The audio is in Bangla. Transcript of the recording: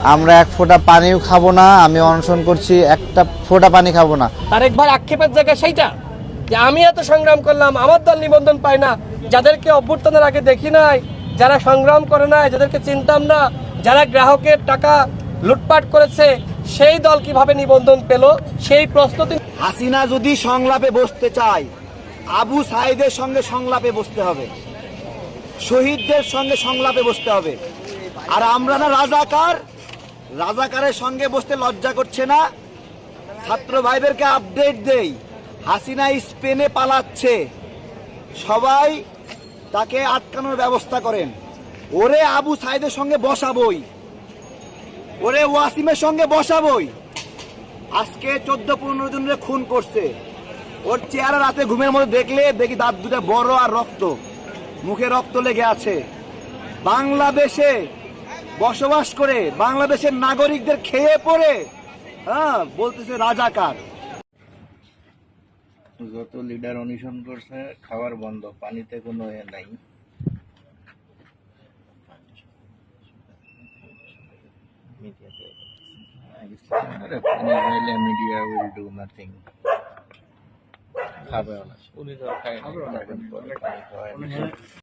আমরা এক ফোঁটা পানিও খাবো না। আমি অনশন করছি, একটা ফোঁটা পানি খাবো না। আরেকবার আক্ষেপের জায়গা সেইটা যে আমি এত সংগ্রাম করলাম, আমার দল নিবন্ধন পায় না। যাদেরকে অভ্যুত্থানের আগে দেখি নাই, যারা সংগ্রাম করে নাই, যাদেরকে চিনতাম না, যারা গ্রাহকের টাকা লুটপাট করেছে, সেই দল কিভাবে নিবন্ধন পেল? সেই প্রশ্ন হাসিনা যদি সংলাপে বসতে চায়, আবু সাইদের সঙ্গে সংলাপে বসতে হবে, শহীদদের সঙ্গে সংলাপে বসতে হবে। আর আমরা না রাজাকারের সঙ্গে বসতে লজ্জা করছে না? ছাত্র ভাইদেরকে আপডেট দেই, হাসিনা স্পেনে পালাচ্ছে, সবাই তাকে আটকানোর ব্যবস্থা করেন। ওরে আবু সাইদের সঙ্গে বসাবই, ওরে ওয়াসিমের সঙ্গে বসাবই। আজকে 14-15 জনের খুন করছে। ওর চেহারা রাতে ঘুমের মধ্যে দেখলে দেখি দাঁত দুটো বড় আর রক্ত, মুখে রক্ত লেগে আছে। বাংলাদেশে বসবাস করে বাংলাদেশের নাগরিকদের খেয়ে পড়ে বলতেছে রাজাকার। যত লিডার অনশন করছে খাবার বন্ধ, পানিতে কোনো এ নাই। Media will do nothing. খাবে না, উনি তো খায় না।